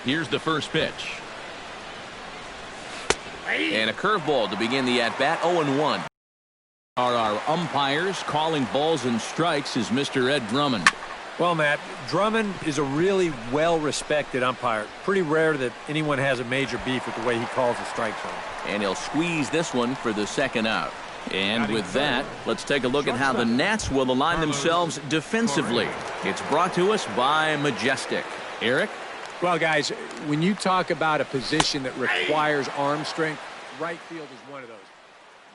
Here's the first pitch. And a curveball to begin the at-bat, 0-1. Our umpires calling balls and strikes is Mr. Ed Drummond. Well, Matt, Drummond is a really well-respected umpire. Pretty rare that anyone has a major beef with the way he calls the strike zone. And he'll squeeze this one for the second out. And with that, let's take a look at how the Nats will align themselves defensively. It's brought to us by Majestic. Eric? Well, guys, when you talk about a position that requires arm strength, right field is one of those.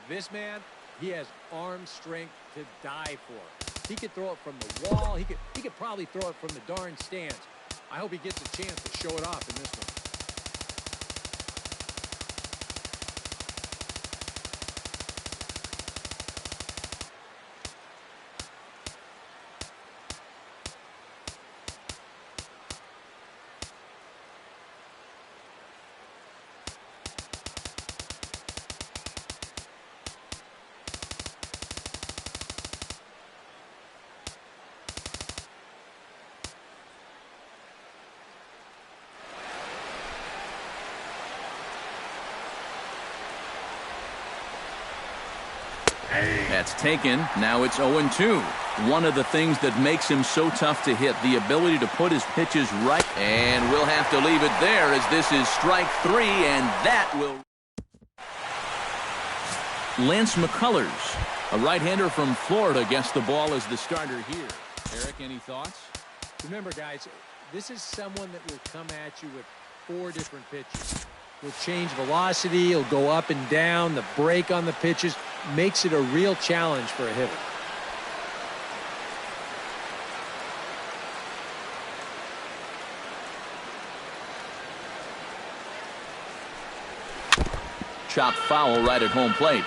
This man, he has arm strength to die for. He could throw it from the wall. He could probably throw it from the darn stands. I hope he gets a chance to show it off in this one. That's taken. Now it's 0-2. One of the things that makes him so tough to hit, the ability to put his pitches right. And we'll have to leave it there as this is strike 3, and that will... Lance McCullers, a right-hander from Florida, gets the ball as the starter here. Eric, any thoughts? Remember, guys, this is someone that will come at you with 4 different pitches. He'll change velocity, he'll go up and down, the break on the pitches makes it a real challenge for a hitter. Chopped foul right at home plate.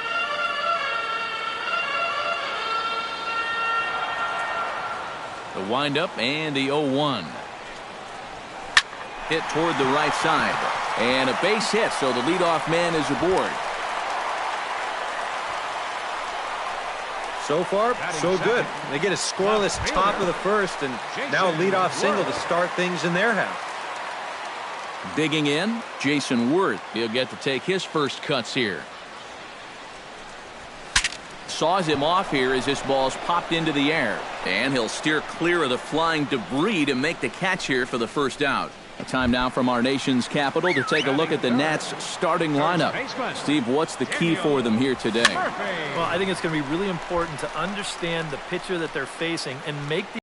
The windup and the 0-1. Hit toward the right side. And a base hit, so the leadoff man is aboard. So far, so good. They get a scoreless top of the first, and now a leadoff single to start things in their half. Digging in, Jason Worth. He'll get to take his first cuts here. Saws him off here as this ball's popped into the air. And he'll steer clear of the flying debris to make the catch here for the first out. A time now from our nation's capital to take a look at the Nats starting lineup. Steve, what's the key for them here today? Well, I think it's going to be really important to understand the pitcher that they're facing and make the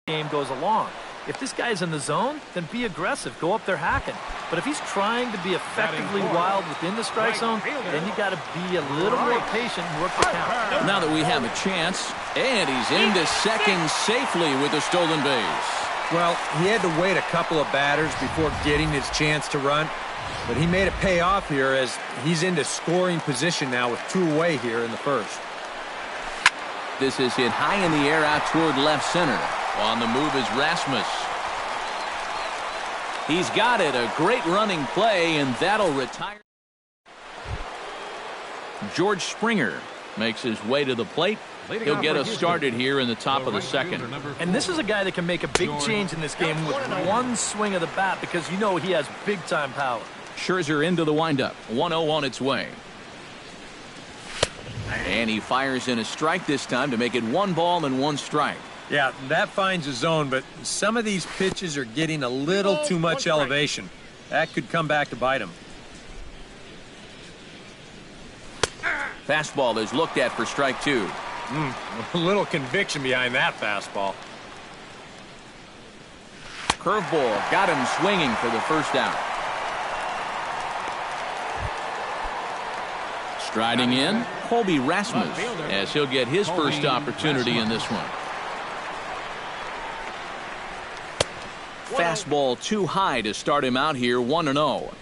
game goes along. If this guy's in the zone, then be aggressive. Go up there hacking. But if he's trying to be effectively wild within the strike zone, then you got to be a little more patient and work the count. Now that we have a chance, and he's into second safely with a stolen base. Well, he had to wait a couple of batters before getting his chance to run, but he made it pay off here as he's into scoring position now with 2 away here in the first. This is hit high in the air out toward left center. On the move is Rasmus. He's got it. A great running play, and that'll retire. George Springer makes his way to the plate. He'll get us started here in the top of the second. And this is a guy that can make a big change in this game with one swing of the bat because you know he has big-time power. Scherzer into the windup. 1-0 on its way. And he fires in a strike this time to make it 1 ball and 1 strike. Yeah, that finds a zone, but some of these pitches are getting a little too much elevation. That could come back to bite him. Fastball is looked at for strike 2. A little conviction behind that fastball. Curveball got him swinging for the first out. Striding in, Colby Rasmus, as he'll get his first opportunity in this one. Fastball too high to start him out here, 1-0.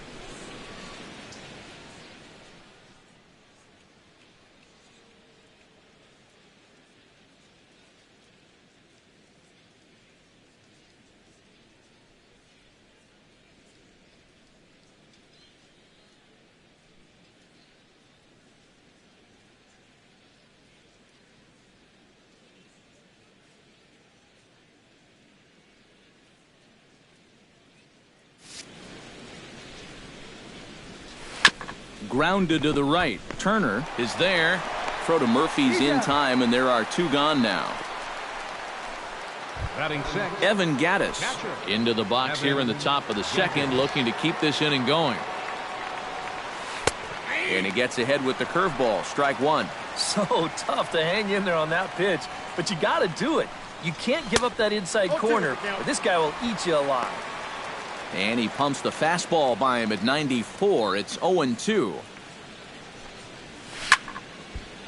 Grounded to the right. Turner is there. Throw to Murphy's in time, and there are 2 gone now. Batting sixth, Evan Gaddis into the box here in the top of the second, looking to keep this inning going. And he gets ahead with the curveball. Strike 1. So tough to hang in there on that pitch, but you got to do it. You can't give up that inside corner, or this guy will eat you alive. And he pumps the fastball by him at 94. It's 0-2.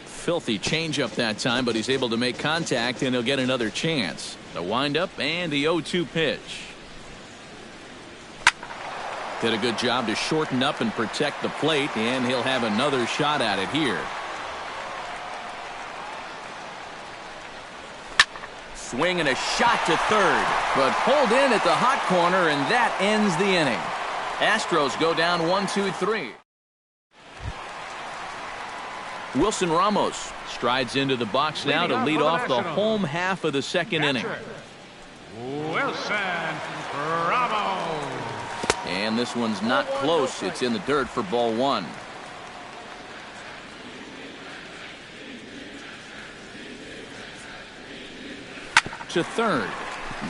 Filthy changeup that time, but he's able to make contact, and he'll get another chance. The windup and the 0-2 pitch. Did a good job to shorten up and protect the plate, and he'll have another shot at it here. Swing and a shot to third, but pulled in at the hot corner, and that ends the inning. Astros go down 1-2-3. Wilson Ramos strides into the box now to lead off the home half of the second inning. Wilson Ramos. And this one's not close. It's in the dirt for ball 1. To third.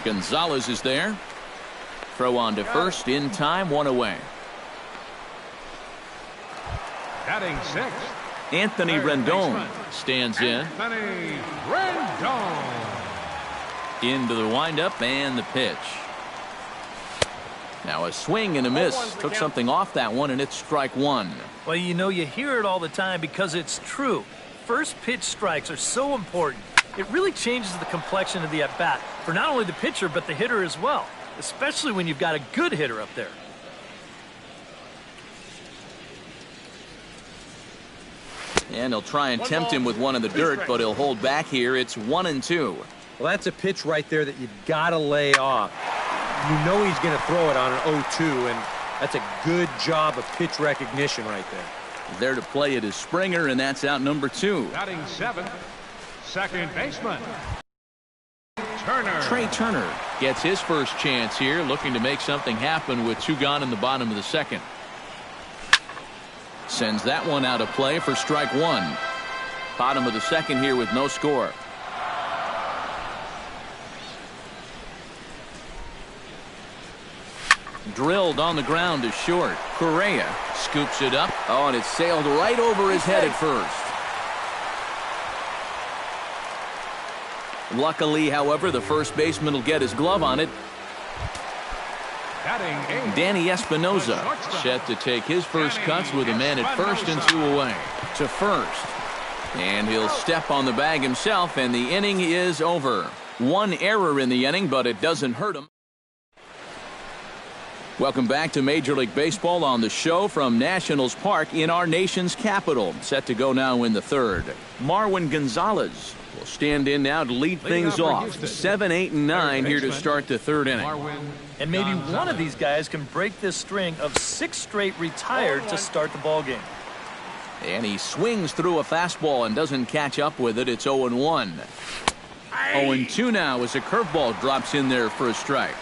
Gonzalez is there. Throw on to first in time, 1 away. Batting sixth, Anthony Rendon stands in. Anthony Rendon. Into the windup and the pitch. Now a swing and a miss. Took something off that one, and it's strike 1. Well, you know, you hear it all the time because it's true. First pitch strikes are so important. It really changes the complexion of the at-bat for not only the pitcher but the hitter as well, especially when you've got a good hitter up there. And he'll try and tempt him with one in the dirt, but he'll hold back here. It's 1-2. Well, that's a pitch right there that you've got to lay off. You know he's going to throw it on an 0-2, and that's a good job of pitch recognition right there. There to play it is Springer, and that's out number 2. Batting seventh, second baseman Turner. Trey Turner gets his first chance here, looking to make something happen with 2 gone in the bottom of the second. Sends that one out of play for strike 1. Bottom of the second here with no score. Drilled on the ground to short. Correa scoops it up. Oh, and it sailed right over his head at first. Luckily, however, the first baseman will get his glove on it. Batting eighth, Danny Espinoza set to take his first cuts with a man at first and 2 away. To first. And he'll step on the bag himself, and the inning is over. 1 error in the inning, but it doesn't hurt him. Welcome back to Major League Baseball on the show from Nationals Park in our nation's capital. Set to go now in the third. Marwin Gonzalez will stand in now to lead things off. 7, 8, and 9 here to start the third inning. And maybe one of these guys can break this string of 6 straight retired to start the ball game. And he swings through a fastball and doesn't catch up with it. It's 0-1. 0-2 now as a curveball drops in there for a strike.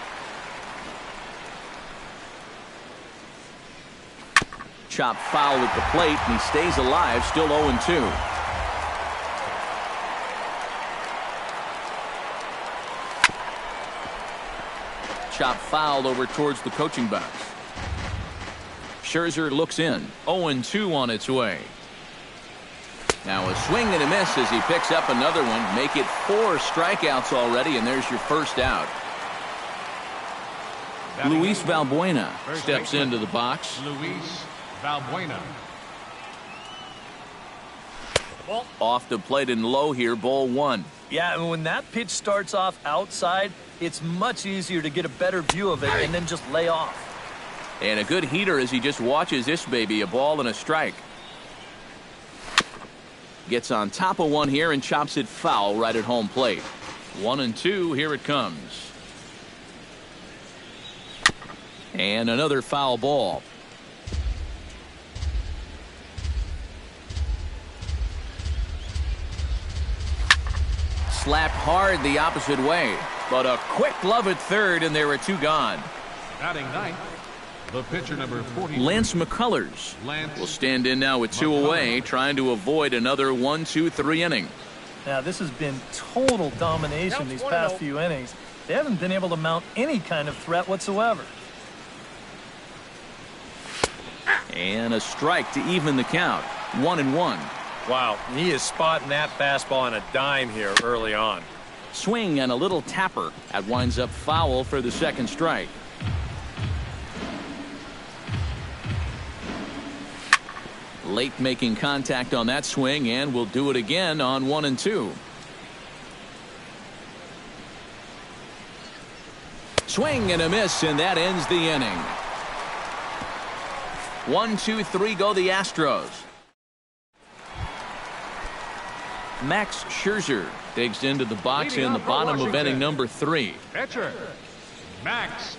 Chop foul at the plate, and he stays alive, still 0-2. Chop foul over towards the coaching box. Scherzer looks in. 0-2 on its way. Now a swing and a miss as he picks up another one. Make it 4 strikeouts already, and there's your first out. Luis Valbuena steps into the box. Luis Valbuena. Off the plate and low here, ball 1. Yeah, and when that pitch starts off outside, it's much easier to get a better view of it and then just lay off. And a good heater as he just watches this baby, a ball and a strike. Gets on top of one here and chops it foul right at home plate. 1-2, here it comes. And another foul ball. Slapped hard the opposite way, but a quick glove at third, and there are 2 gone. Batting ninth, The pitcher number 40. Lance McCullers will stand in now with 2 away, trying to avoid another 1-2-3 inning. Now, this has been total domination these past few innings. They haven't been able to mount any kind of threat whatsoever. And a strike to even the count. 1-1. Wow, he is spotting that fastball on a dime here early on. Swing and a little tapper. That winds up foul for the second strike. Late making contact on that swing, and will do it again on 1-2. Swing and a miss, and that ends the inning. 1-2-3 go the Astros. Max Scherzer digs into the box in the bottom of inning number 3. Pitcher, Max.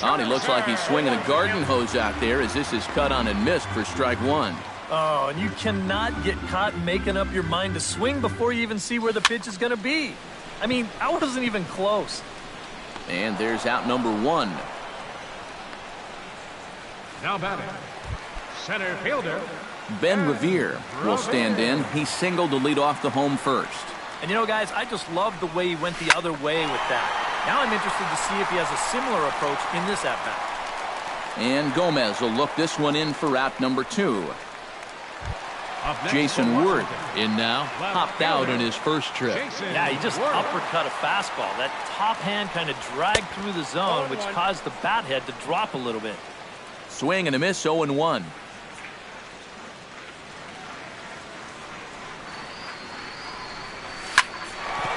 Oh, and he looks like he's swinging a garden hose out there as this is cut on and missed for strike 1. Oh, and you cannot get caught making up your mind to swing before you even see where the pitch is going to be. I mean, I wasn't even close. And there's out number 1. Now batting, center fielder. Ben Revere will stand in. He singled to lead off the home first. And you know, guys, I just love the way he went the other way with that. Now I'm interested to see if he has a similar approach in this at-bat. And Gomez will look this one in for out number 2. Jason Wood in now. Popped out in his first trip. Yeah, he just uppercut a fastball. That top hand kind of dragged through the zone, which caused the bat head to drop a little bit. Swing and a miss, 0-1.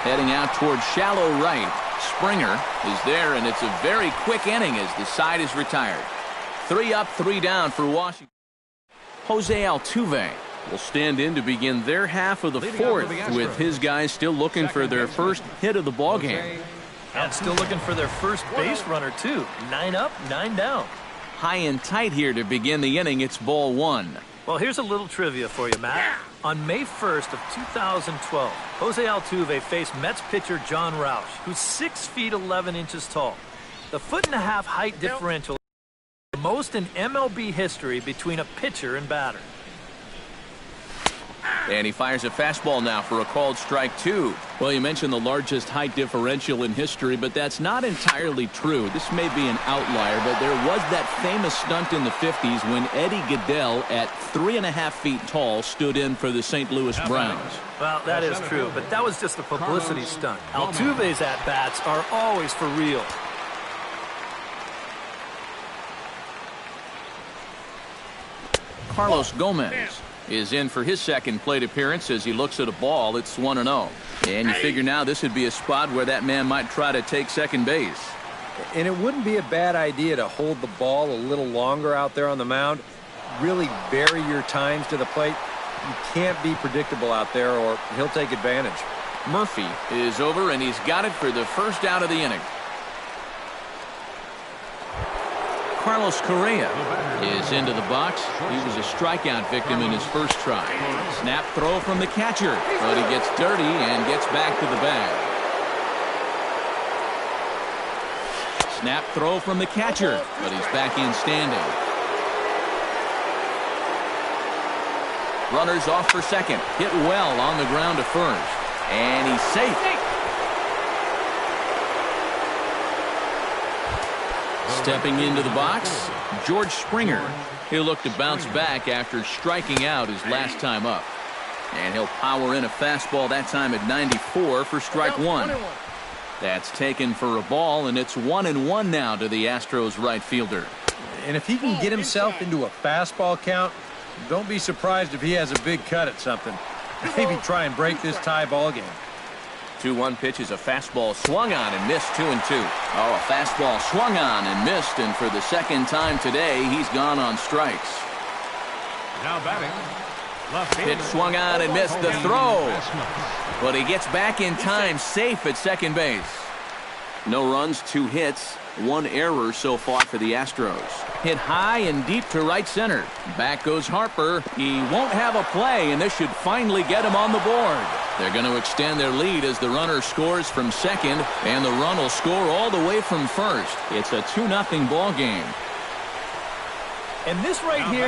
Heading out towards shallow right. Springer is there, and it's a very quick inning as the side is retired. 3 up, 3 down for Washington. Jose Altuve will stand in to begin their half of the 4th, with his guys still looking for their first hit of the ballgame. And still looking for their first base runner, too. 9 up, 9 down. High and tight here to begin the inning. It's ball 1. Well, here's a little trivia for you, Matt. On May 1st of 2012, Jose Altuve faced Mets pitcher John Roush, who's 6 feet 11 inches tall. The 1.5-foot height differential is the most in MLB history between a pitcher and batter. And he fires a fastball now for a called strike 2. Well, you mentioned the largest height differential in history, but that's not entirely true. This may be an outlier, but there was that famous stunt in the 50s when Eddie Goodell, at 3.5 feet tall, stood in for the St. Louis Browns. Well, that is true, but that was just a publicity stunt. Altuve's at-bats are always for real. Carlos Gomez is in for his second plate appearance as he looks at a ball. It's 1-0. And you figure now this would be a spot where that man might try to take second base. And it wouldn't be a bad idea to hold the ball a little longer out there on the mound. Really vary your times to the plate. You can't be predictable out there or he'll take advantage. Murphy is over, and he's got it for the first out of the inning. Carlos Correa is into the box. He was a strikeout victim in his first try. Snap throw from the catcher, but he gets dirty and gets back to the bag. Snap throw from the catcher, but he's back in standing. Runners off for second. Hit well on the ground to first. And he's safe. Stepping into the box, George Springer. He'll look to bounce back after striking out his last time up. And he'll power in a fastball, that time at 94 for strike 1. That's taken for a ball, and it's 1-1 now to the Astros right fielder. And if he can get himself into a fastball count, don't be surprised if he has a big cut at something. Maybe try and break this tie ball game. 2-1 pitch is a fastball swung on and missed. 2-2. Oh, a fastball swung on and missed, and for the second time today, he's gone on strikes. Now batting, left fielder. Pitch swung on and missed the throw, but he gets back in time, safe at second base. No runs, 2 hits, 1 error so far for the Astros. Hit high and deep to right center. Back goes Harper. He won't have a play, and this should finally get him on the board. They're going to extend their lead as the runner scores from second, and the run will score all the way from first. It's a 2-0 ball game. And this right here